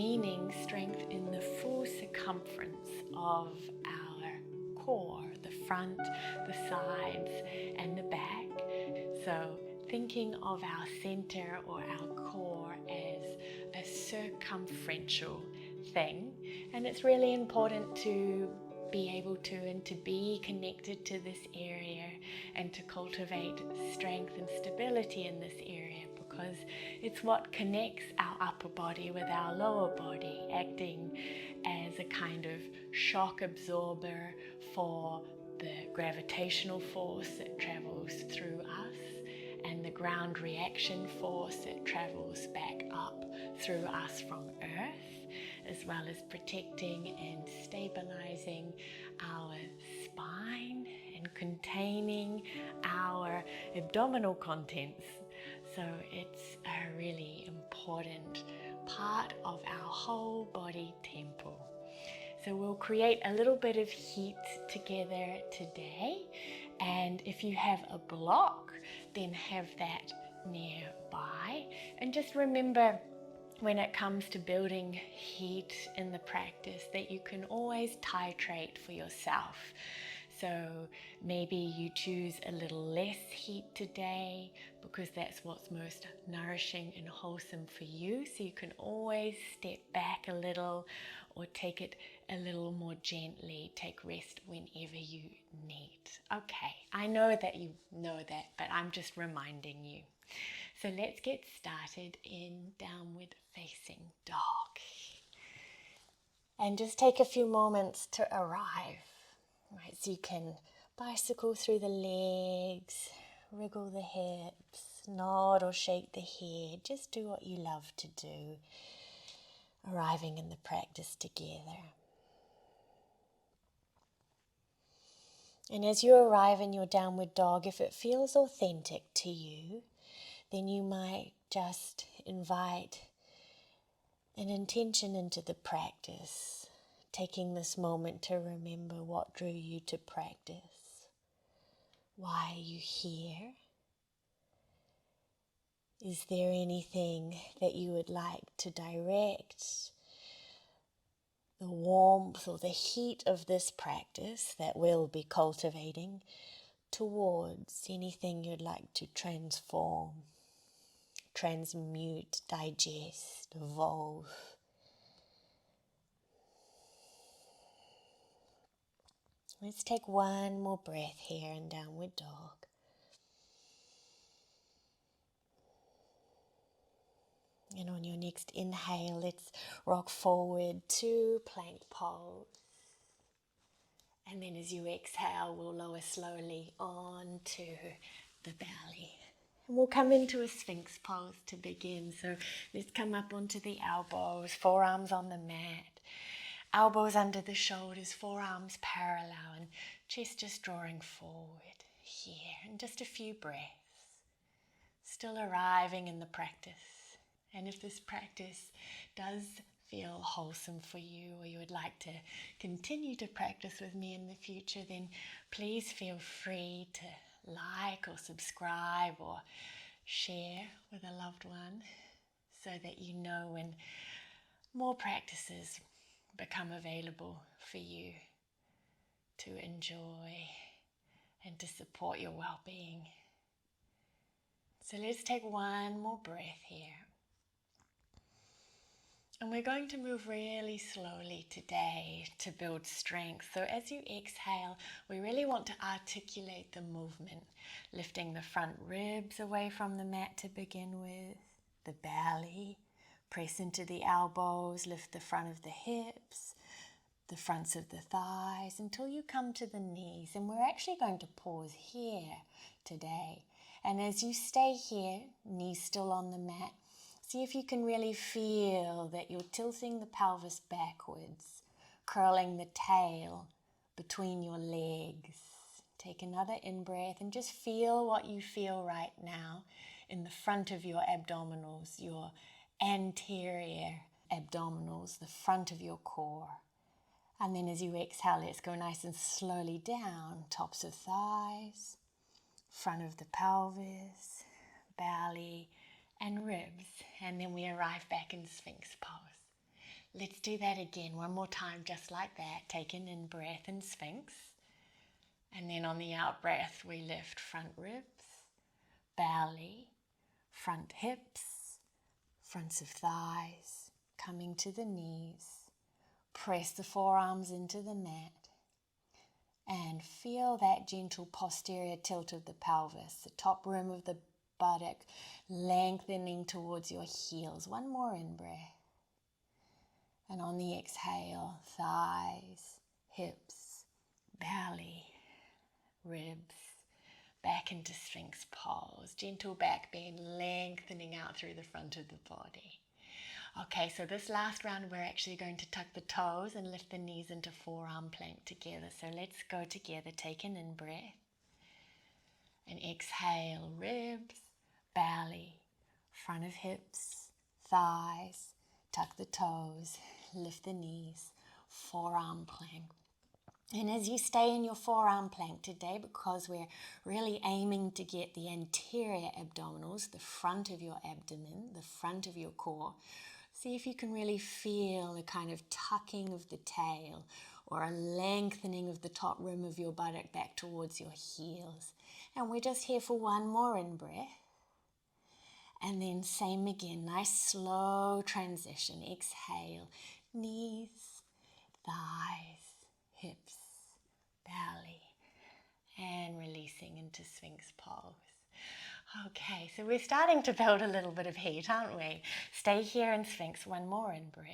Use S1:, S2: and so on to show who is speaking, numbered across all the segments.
S1: meaning strength in the full circumference of our core, the front, the sides, and the back. So thinking of our center or our core as a circumferential thing, and it's really important to be able to and to be connected to this area and to cultivate strength and stability in this area, because it's what connects our upper body with our lower body, acting as a kind of shock absorber for the gravitational force that travels through us and the ground reaction force that travels back up through us from Earth, as well as protecting and stabilizing our spine and containing our abdominal contents. So it's a really important part of our whole body temple. So we'll create a little bit of heat together today, and if you have a block, then have that nearby. And just remember, when it comes to building heat in the practice, that you can always titrate for yourself. So maybe you choose a little less heat today because that's what's most nourishing and wholesome for you. So you can always step back a little or take it a little more gently. Take rest whenever you need. Okay, I know that you know that, but I'm just reminding you. So let's get started in downward facing dog. And just take a few moments to arrive. Right, so you can bicycle through the legs, wriggle the hips, nod or shake the head. Just do what you love to do, arriving in the practice together. And as you arrive in your downward dog, if it feels authentic to you, then you might just invite an intention into the practice, taking this moment to remember what drew you to practice. Why are you here? Is there anything that you would like to direct the warmth or the heat of this practice that we'll be cultivating towards? Anything you'd like to transform, transmute, digest, evolve? Let's take one more breath here in downward dog. And on your next inhale, let's rock forward to plank pose. And then as you exhale, we'll lower slowly onto the belly. And we'll come into a Sphinx pose to begin. So let's come up onto the elbows, forearms on the mat. Elbows under the shoulders, forearms parallel, and chest just drawing forward here. And just a few breaths. Still arriving in the practice. And if this practice does feel wholesome for you, or you would like to continue to practice with me in the future, then please feel free to like or subscribe or share with a loved one so that you know when more practices become available for you to enjoy and to support your well-being. So let's take one more breath here. And we're going to move really slowly today to build strength. So as you exhale, we really want to articulate the movement, lifting the front ribs away from the mat to begin with, the belly, press into the elbows, lift the front of the hips, the fronts of the thighs until you come to the knees. And we're actually going to pause here today. And as you stay here, knees still on the mat, see if you can really feel that you're tilting the pelvis backwards, curling the tail between your legs. Take another in-breath and just feel what you feel right now in the front of your abdominals, your anterior abdominals, the front of your core. And then as you exhale, let's go nice and slowly down, tops of thighs, front of the pelvis, belly, and ribs, and then we arrive back in Sphinx pose. Let's do that again, one more time, just like that. Take an in-breath in Sphinx. And then on the out-breath, we lift front ribs, belly, front hips, fronts of thighs, coming to the knees. Press the forearms into the mat. And feel that gentle posterior tilt of the pelvis, the top rim of the buttock lengthening towards your heels. One more in-breath. And on the exhale, thighs, hips, belly, ribs, back into Sphinx pose. Gentle back bend, lengthening out through the front of the body. Okay, so this last round we're actually going to tuck the toes and lift the knees into forearm plank together. So let's go together. Take an in-breath. And exhale, ribs, belly, front of hips, thighs, tuck the toes, lift the knees, forearm plank. And as you stay in your forearm plank today, because we're really aiming to get the anterior abdominals, the front of your abdomen, the front of your core, see if you can really feel a kind of tucking of the tail or a lengthening of the top rim of your buttock back towards your heels. And we're just here for one more in-breath. And then same again, nice slow transition. Exhale, knees, thighs, hips, belly, and releasing into Sphinx pose. Okay, so we're starting to build a little bit of heat, aren't we? Stay here in Sphinx, one more in-breath.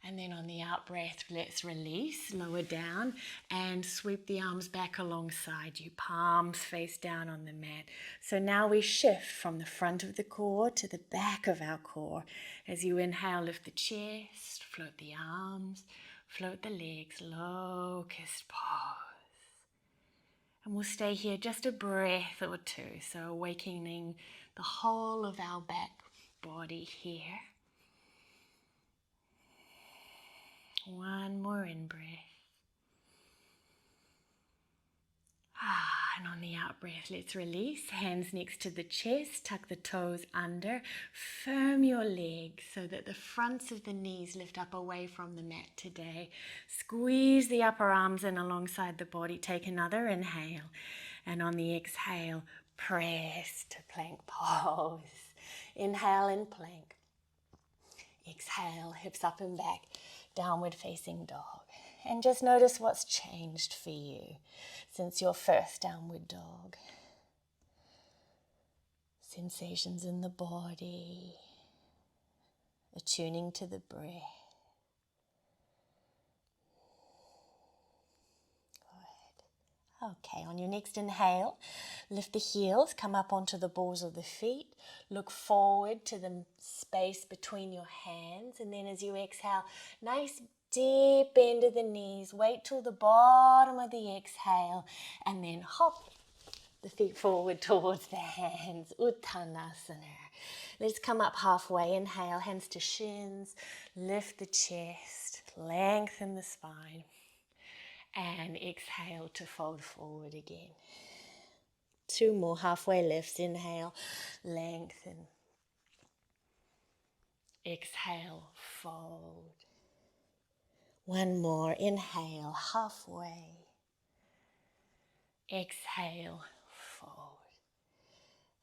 S1: And then on the out-breath, let's release, lower down, and sweep the arms back alongside you, palms face down on the mat. So now we shift from the front of the core to the back of our core. As you inhale, lift the chest, float the arms, float the legs, locust pose. And we'll stay here just a breath or two, so awakening the whole of our back body here. One more in-breath. And on the out-breath, let's release. Hands next to the chest, tuck the toes under. Firm your legs so that the fronts of the knees lift up away from the mat today. Squeeze the upper arms in alongside the body. Take another inhale. And on the exhale, press to plank pose. Inhale in plank. Exhale, hips up and back. Downward facing dog. And just notice what's changed for you since your first downward dog. Sensations in the body, attuning to the breath. Good. Okay, on your next inhale, lift the heels, come up onto the balls of the feet, look forward to the space between your hands, and then as you exhale, nice deep bend of the knees. Wait till the bottom of the exhale and then hop the feet forward towards the hands. Uttanasana. Let's come up halfway. Inhale, hands to shins. Lift the chest. Lengthen the spine. And exhale to fold forward again. Two more halfway lifts. Inhale, lengthen. Exhale, fold. One more, inhale, halfway. Exhale, fold.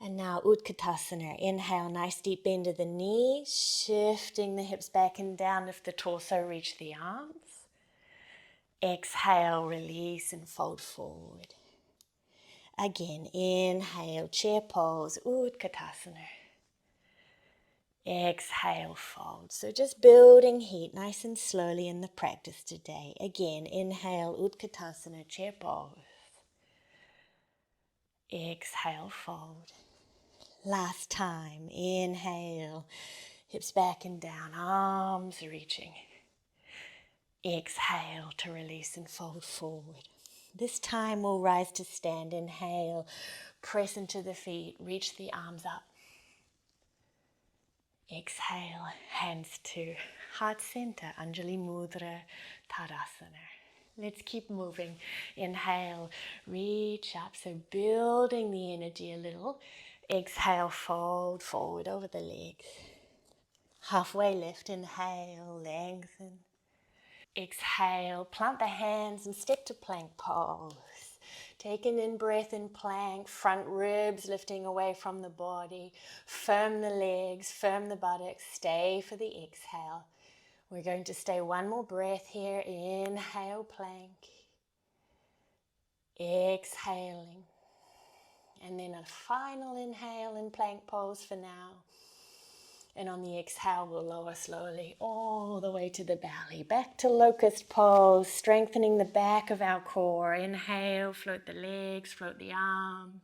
S1: And now Utkatasana. Inhale, nice deep bend of the knees, shifting the hips back and down, lift the torso, reach the arms. Exhale, release and fold forward. Again, inhale, chair pose, Utkatasana. Exhale, fold. So just building heat nice and slowly in the practice today. Again, inhale, Utkatasana, chair pose. Exhale, fold. Last time, inhale, hips back and down, arms reaching. Exhale to release and fold forward. This time we'll rise to stand. Inhale, press into the feet, reach the arms up. Exhale, hands to heart center, Anjali Mudra, Tadasana. Let's keep moving. Inhale, reach up, so building the energy a little. Exhale, fold forward over the legs. Halfway lift, inhale, lengthen. Exhale, plant the hands and step to plank pose. Take an in-breath in plank, front ribs lifting away from the body. Firm the legs, firm the buttocks, stay for the exhale. We're going to stay one more breath here. Inhale, plank. Exhaling. And then a final inhale in plank pose for now. And on the exhale, we'll lower slowly all the way to the belly. Back to locust pose, strengthening the back of our core. Inhale, float the legs, float the arms.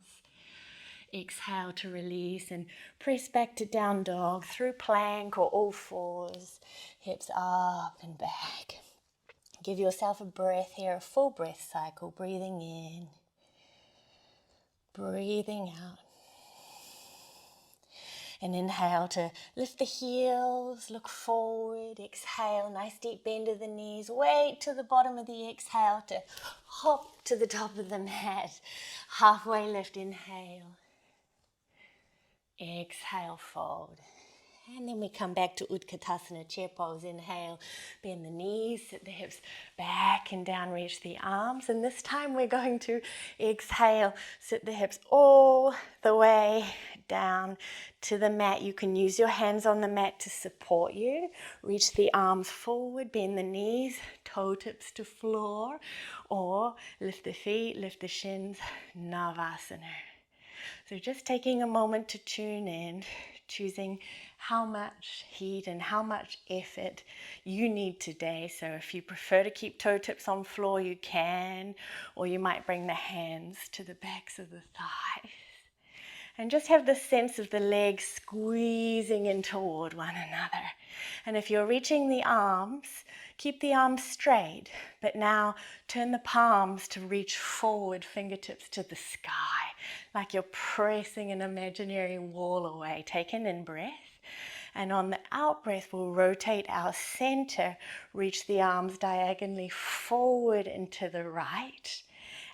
S1: Exhale to release and press back to down dog through plank or all fours. Hips up and back. Give yourself a breath here, a full breath cycle. Breathing in, breathing out. And inhale to lift the heels, look forward, exhale, nice deep bend of the knees. Wait to the bottom of the exhale to hop to the top of the mat. Halfway lift, inhale. Exhale, fold. And then we come back to Utkatasana, chair pose. Inhale, bend the knees, sit the hips back and down, reach the arms. And this time we're going to exhale, sit the hips all the way down to the mat. You can use your hands on the mat to support you. Reach the arms forward, bend the knees, toe tips to floor, or lift the feet, lift the shins, Navasana. So just taking a moment to tune in, choosing how much heat and how much effort you need today. So if you prefer to keep toe tips on floor, you can, or you might bring the hands to the backs of the thighs. And just have the sense of the legs squeezing in toward one another. And if you're reaching the arms, keep the arms straight, but now turn the palms to reach forward, fingertips to the sky, like you're pressing an imaginary wall away. Take an in-breath. And on the out-breath, we'll rotate our center, reach the arms diagonally forward and to the right.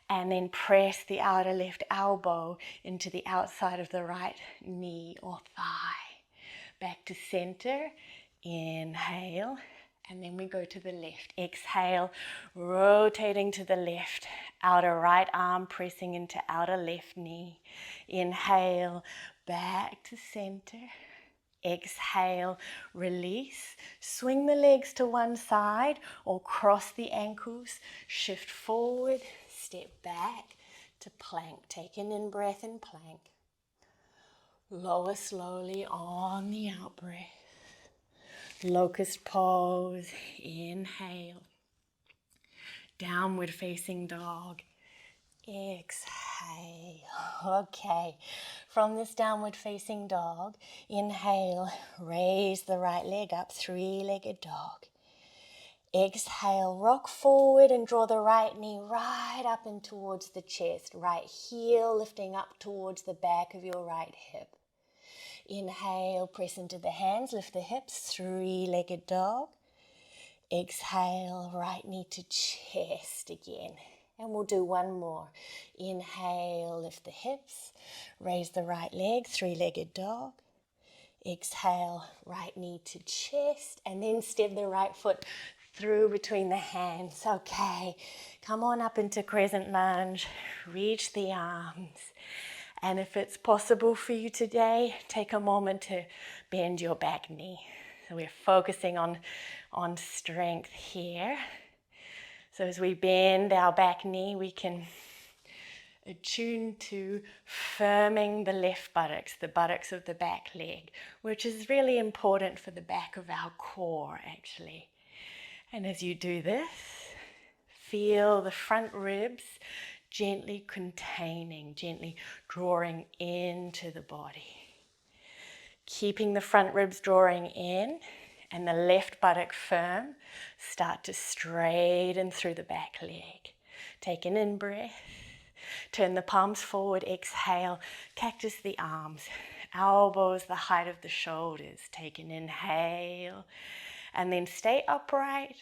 S1: And then press the outer left elbow into the outside of the right knee or thigh. Back to center, inhale, and then we go to the left. Exhale, rotating to the left, outer right arm pressing into outer left knee. Inhale, back to center. Exhale, release. Swing the legs to one side or cross the ankles. Shift forward, step back to plank. Take an in-breath in plank. Lower slowly on the out-breath. Locust pose, inhale. Downward facing dog. Exhale. Okay, from this downward facing dog, inhale, raise the right leg up, three-legged dog. Exhale, rock forward and draw the right knee right up and towards the chest. Right heel lifting up towards the back of your right hip. Inhale, press into the hands, lift the hips, three-legged dog. Exhale, right knee to chest again. And we'll do one more. Inhale, lift the hips, raise the right leg, three-legged dog. Exhale, right knee to chest, and then step the right foot through between the hands. Okay, come on up into crescent lunge, reach the arms. And if it's possible for you today, take a moment to bend your back knee. So we're focusing on strength here. So as we bend our back knee, we can attune to firming the left buttocks, the buttocks of the back leg, which is really important for the back of our core, actually. And as you do this, feel the front ribs gently containing, gently drawing into the body. Keeping the front ribs drawing in and the left buttock firm, start to straighten through the back leg. Take an in-breath. Turn the palms forward, exhale, cactus the arms, elbows the height of the shoulders. Take an inhale, and then stay upright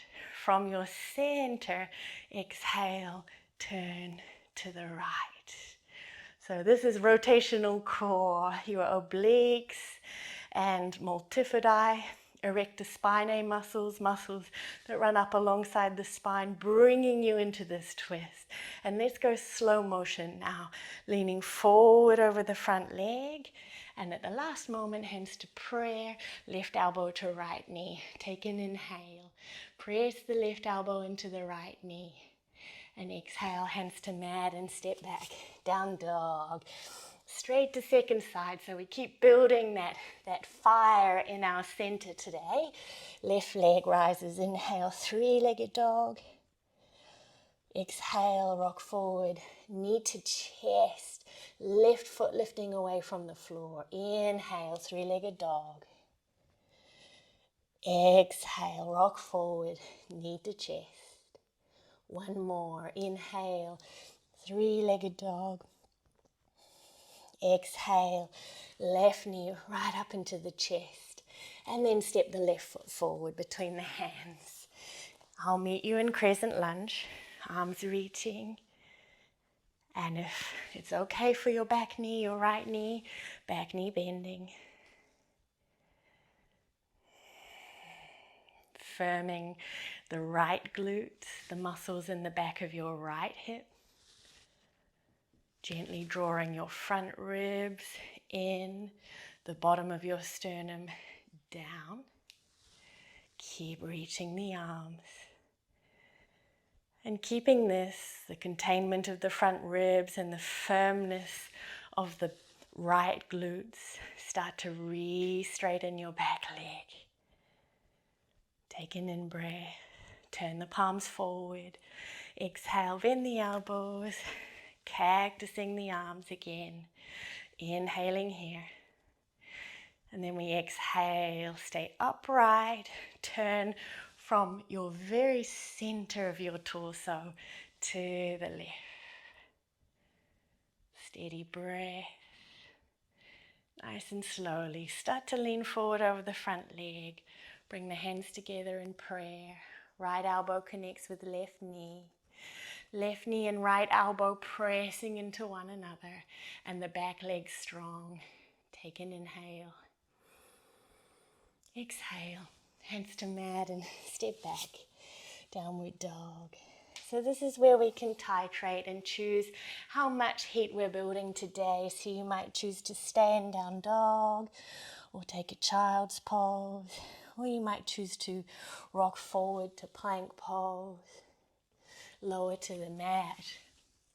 S1: from your center. Exhale, turn to the right. So this is rotational core, your obliques and multifidi erector spinae muscles, muscles that run up alongside the spine, bringing you into this twist. And let's go slow motion now, leaning forward over the front leg. And at the last moment, hands to prayer, left elbow to right knee. Take an inhale. Press the left elbow into the right knee. And exhale, hands to mat and step back. Down dog. Straight to second side. So we keep building that fire in our center today. Left leg rises. Inhale, three-legged dog. Exhale, rock forward. Knee to chest. Left foot lifting away from the floor. Inhale, three-legged dog. Exhale, rock forward. Knee to chest. One more. Inhale, three-legged dog. Exhale, left knee right up into the chest. And then step the left foot forward between the hands. I'll meet you in crescent lunge, arms reaching. And if it's okay for your back knee bending. Firming the right glutes, the muscles in the back of your right hip. Gently drawing your front ribs in, the bottom of your sternum down. Keep reaching the arms. And keeping this, the containment of the front ribs and the firmness of the right glutes, start to re-straighten your back leg. Take an in-breath. Turn the palms forward. Exhale, bend the elbows. Cactusing the arms again. Inhaling here. And then we exhale, stay upright. Turn from your very center of your torso to the left. Steady breath. Nice and slowly. Start to lean forward over the front leg. Bring the hands together in prayer. Right elbow connects with left knee. Left knee and right elbow pressing into one another. And the back leg strong. Take an inhale. Exhale. Hands to mat and step back. Downward dog. So this is where we can titrate and choose how much heat we're building today. So you might choose to stay in down dog or take a child's pose. Or you might choose to rock forward to plank pose. Lower to the mat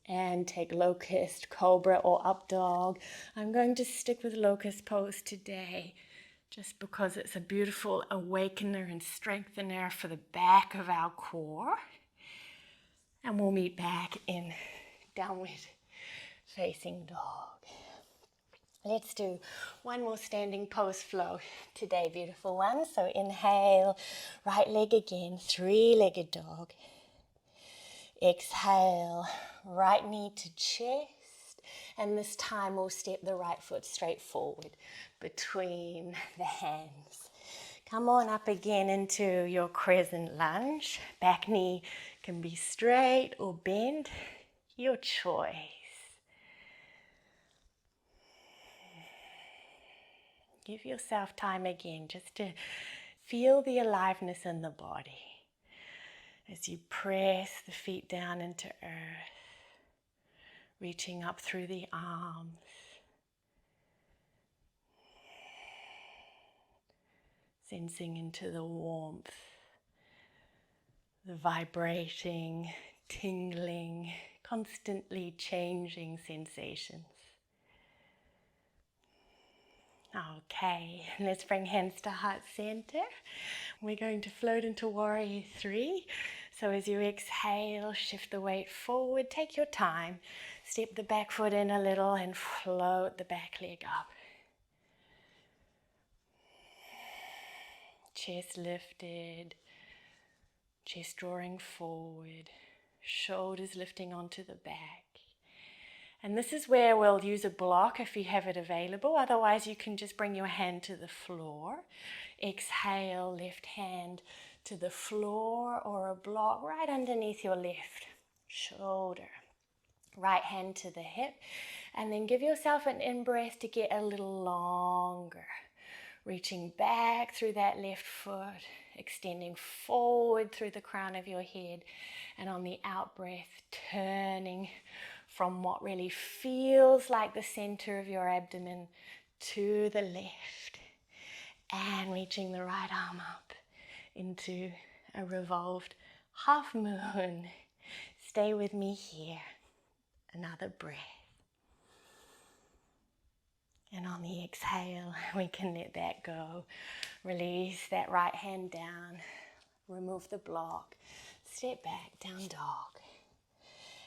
S1: and take locust, cobra or up dog. I'm going to stick with locust pose today just because it's a beautiful awakener and strengthener for the back of our core. And we'll meet back in downward facing dog. Let's do one more standing pose flow today, beautiful one. So inhale, right leg again, three-legged dog. Exhale, right knee to chest. And this time we'll step the right foot straight forward between the hands. Come on up again into your crescent lunge. Back knee can be straight or bent, your choice. Give yourself time again just to feel the aliveness in the body as you press the feet down into earth, reaching up through the arms. Sensing into the warmth, the vibrating, tingling, constantly changing sensations. Okay, let's bring hands to heart center. We're going to float into warrior three. So as you exhale, shift the weight forward, take your time. Step the back foot in a little and float the back leg up. Chest lifted, chest drawing forward, shoulders lifting onto the back. And this is where we'll use a block if you have it available. Otherwise, you can just bring your hand to the floor. Exhale, left hand to the floor or a block right underneath your left shoulder. Right hand to the hip. And then give yourself an in-breath to get a little longer. Reaching back through that left foot, extending forward through the crown of your head, and on the out breath, turning from what really feels like the center of your abdomen to the left, and reaching the right arm up into a revolved half moon. Stay with me here. Another breath. And on the exhale, we can let that go. Release that right hand down. Remove the block. Step back, down dog.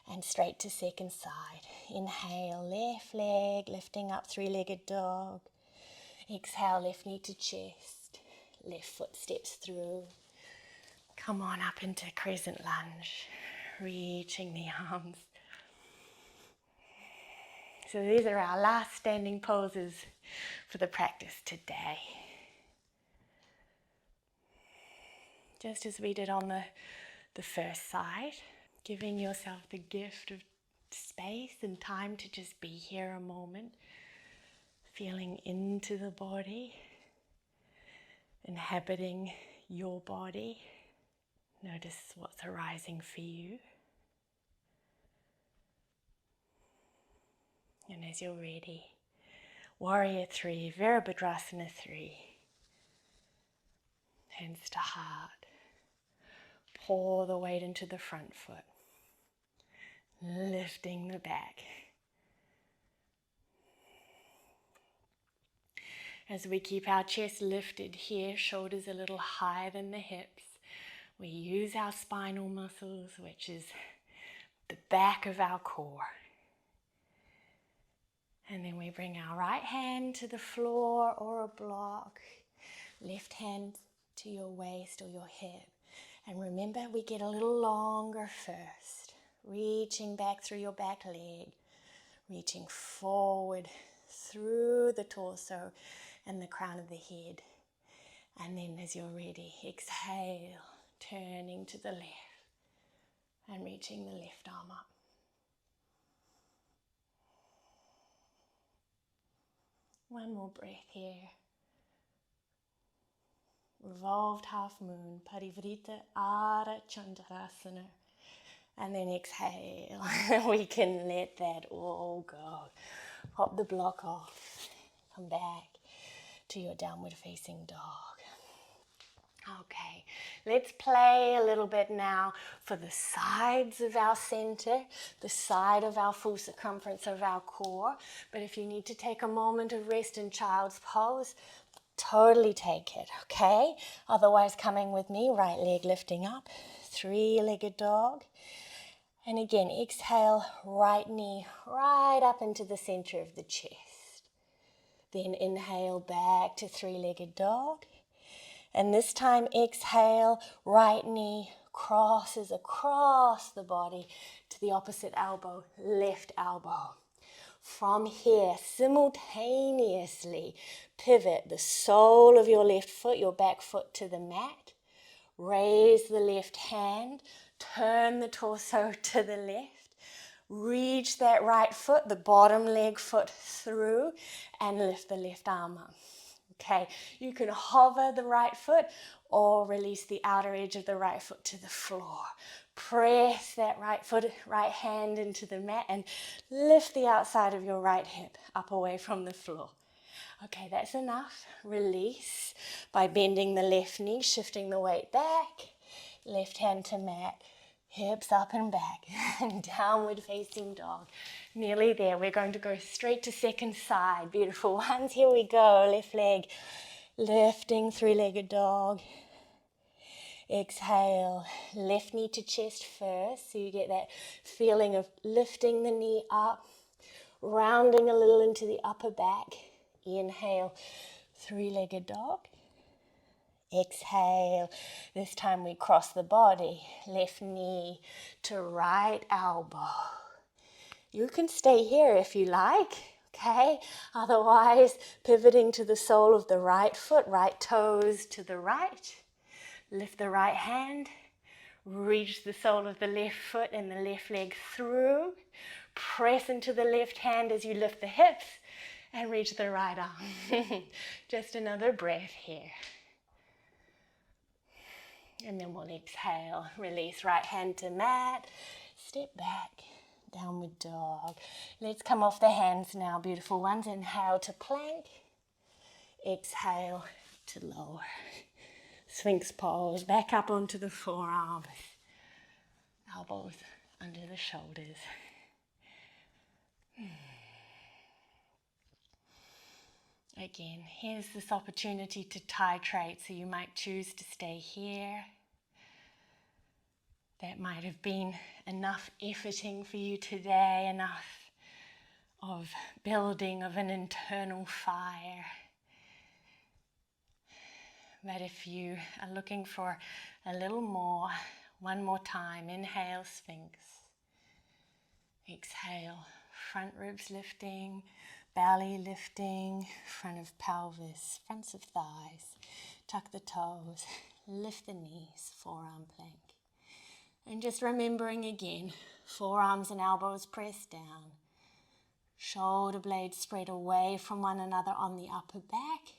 S1: And straight to second side. Inhale, left leg, lifting up, three-legged dog. Exhale, left knee to chest. Left foot steps through. Come on up into crescent lunge. Reaching the arms. So these are our last standing poses for the practice today. Just as we did on the first side, giving yourself the gift of space and time to just be here a moment, feeling into the body, inhabiting your body. Notice what's arising for you. And as you're ready, Warrior 3, Virabhadrasana 3. Hands to heart. Pour the weight into the front foot. Lifting the back. As we keep our chest lifted here, shoulders a little higher than the hips, we use our spinal muscles, which is the back of our core. And then we bring our right hand to the floor or a block, left hand to your waist or your hip. And remember, we get a little longer first, reaching back through your back leg, reaching forward through the torso and the crown of the head. And then as you're ready, exhale, turning to the left and reaching the left arm up. One more breath here. Revolved half moon, Parivrita Ardha Chandrasana. And then exhale. We can let that all go. Pop the block off. Come back to your downward facing dog. Okay, let's play a little bit now for the sides of our center, the side of our full circumference of our core. But if you need to take a moment of rest in child's pose, totally take it, okay? Otherwise, coming with me, right leg lifting up, three-legged dog. And again, exhale, right knee right up into the center of the chest. Then inhale back to three-legged dog. And this time, exhale, right knee crosses across the body to the opposite elbow, left elbow. From here, simultaneously pivot the sole of your left foot, your back foot to the mat. Raise the left hand, turn the torso to the left. Reach that right foot, the bottom leg foot through, and lift the left arm up. Okay, you can hover the right foot or release the outer edge of the right foot to the floor. Press that right foot, right hand into the mat and lift the outside of your right hip up away from the floor. Okay, that's enough. Release by bending the left knee, shifting the weight back. Left hand to mat, hips up and back, and downward facing dog. Nearly there. We're going to go straight to second side. Beautiful ones. Here we go. Left leg lifting, three-legged dog. Exhale, left knee to chest first. So you get that feeling of lifting the knee up, rounding a little into the upper back. Inhale, three-legged dog. Exhale. This time we cross the body. Left knee to right elbow. You can stay here if you like, okay? Otherwise, pivoting to the sole of the right foot, right toes to the right. Lift the right hand. Reach the sole of the left foot and the left leg through. Press into the left hand as you lift the hips. And reach the right arm. Just another breath here. And then we'll exhale, release right hand to mat, step back, downward dog. Let's come off the hands now, beautiful ones. Inhale to plank, exhale to lower. Sphinx pose, back up onto the forearms, elbows under the shoulders. Again, here's this opportunity to titrate, so you might choose to stay here. That might have been enough efforting for you today, enough of building of an internal fire. But if you are looking for a little more, one more time, inhale, Sphinx. Exhale, front ribs lifting, belly lifting, front of pelvis, fronts of thighs. Tuck the toes, lift the knees, forearm plank. And just remembering again, forearms and elbows pressed down. Shoulder blades spread away from one another on the upper back.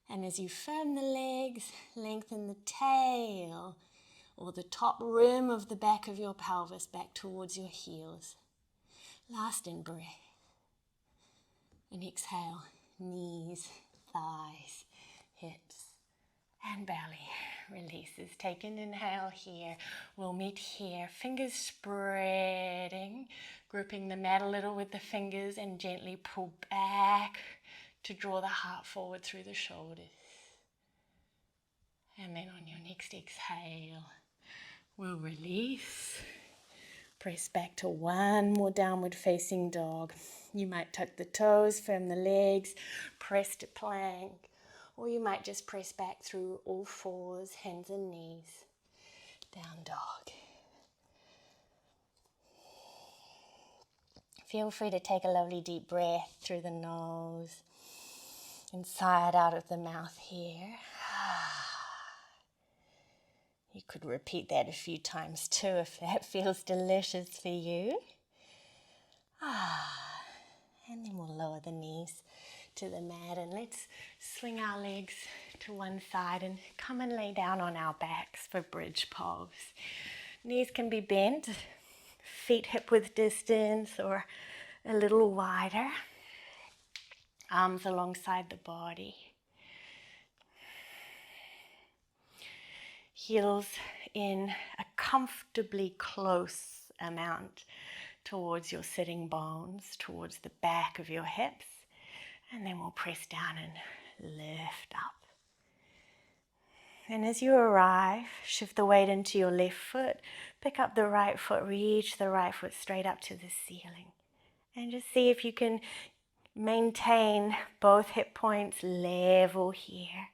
S1: And as you firm the legs, lengthen the tail or the top rim of the back of your pelvis back towards your heels. Last in breath. And exhale, knees, thighs, hips, and belly releases. Take an inhale here. We'll meet here. Fingers spreading, gripping the mat a little with the fingers and gently pull back to draw the heart forward through the shoulders. And then on your next exhale, we'll release. Press back to one more downward facing dog. You might tuck the toes, firm the legs, press to plank, or you might just press back through all fours, hands and knees, down dog. Feel free to take a lovely deep breath through the nose, inside out of the mouth here. You could repeat that a few times too if that feels delicious for you. And then we'll lower the knees to the mat and let's swing our legs to one side and come and lay down on our backs for bridge pose. Knees can be bent, feet hip width distance or a little wider. Arms alongside the body. Heels in a comfortably close amount towards your sitting bones, towards the back of your hips, and then we'll press down and lift up. And as you arrive, shift the weight into your left foot, pick up the right foot, reach the right foot straight up to the ceiling, and just see if you can maintain both hip points level here.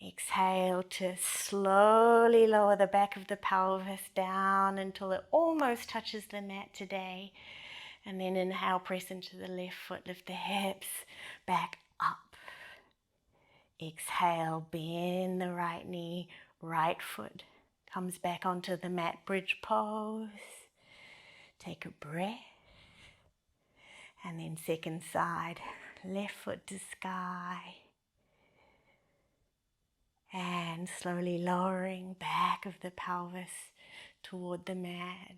S1: Exhale to slowly lower the back of the pelvis down until it almost touches the mat today. And then inhale, press into the left foot, lift the hips back up. Exhale, bend the right knee, right foot comes back onto the mat, bridge pose. Take a breath. And then second side, left foot to sky. And slowly lowering back of the pelvis toward the mat.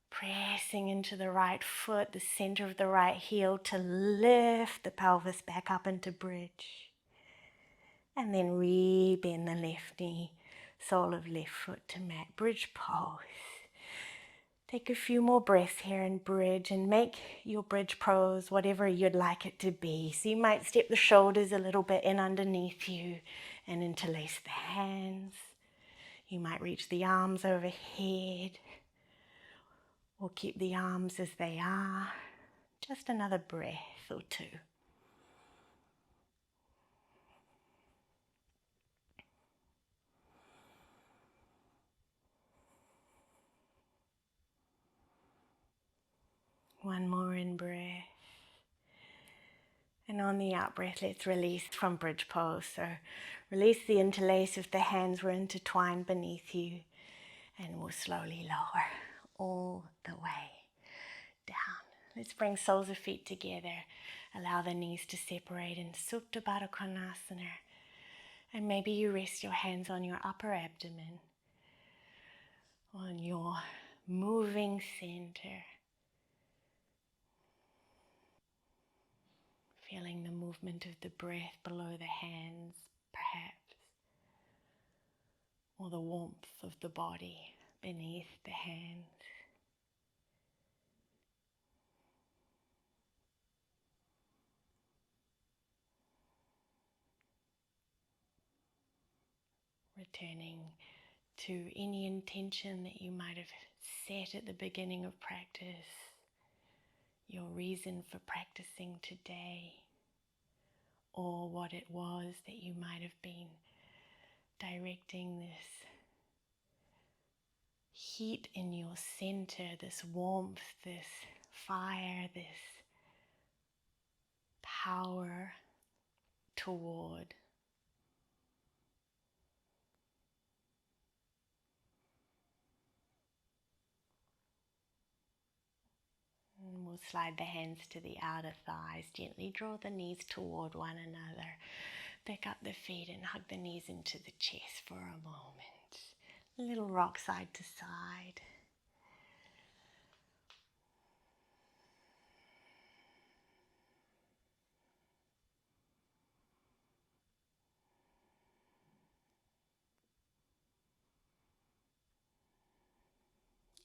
S1: Pressing into the right foot, the center of the right heel to lift the pelvis back up into bridge. And then re-bend the left knee, sole of left foot to mat, bridge pose. Take a few more breaths here in bridge and make your bridge pose whatever you'd like it to be. So you might step the shoulders a little bit in underneath you and interlace the hands. You might reach the arms overhead or keep the arms as they are. Just another breath or two. One more in breath. And on the out breath, let's release from bridge pose. So release the interlace if the hands were intertwined beneath you. And we'll slowly lower all the way down. Let's bring soles of feet together. Allow the knees to separate in Supta Baddha Konasana. And maybe you rest your hands on your upper abdomen, on your moving center. Feeling the movement of the breath below the hands, perhaps, or the warmth of the body beneath the hands. Returning to any intention that you might have set at the beginning of practice, your reason for practicing today, or what it was that you might have been directing this heat in your center, this warmth, this fire, this power toward. And we'll slide the hands to the outer thighs, gently draw the knees toward one another. Pick up the feet and hug the knees into the chest for a moment. A little rock side to side.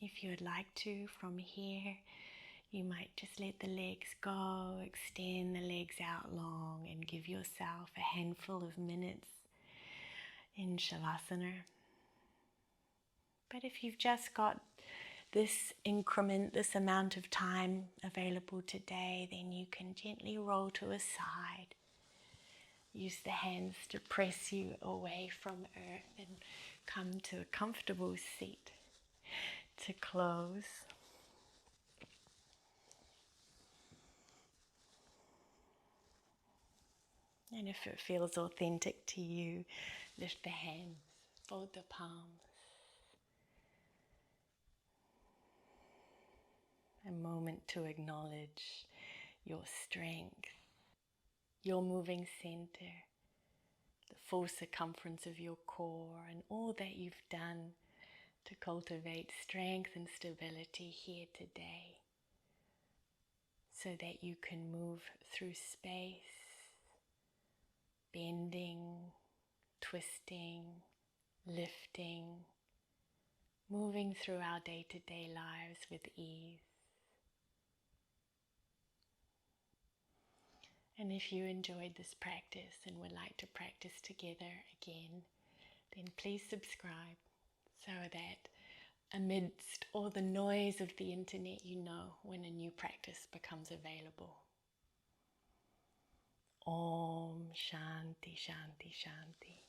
S1: If you would like to, from here, you might just let the legs go, extend the legs out long and give yourself a handful of minutes in Shavasana. But if you've just got this increment, this amount of time available today, then you can gently roll to a side. Use the hands to press you away from earth and come to a comfortable seat to close. And if it feels authentic to you, lift the hands, fold the palms. A moment to acknowledge your strength, your moving center, the full circumference of your core, and all that you've done to cultivate strength and stability here today, so that you can move through space, bending, twisting, lifting, moving through our day-to-day lives with ease. And if you enjoyed this practice and would like to practice together again, then please subscribe so that amidst all the noise of the internet, you know when a new practice becomes available. Om Shanti Shanti Shanti.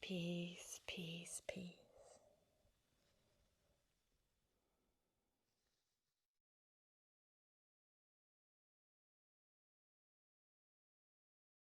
S1: Peace, peace, peace.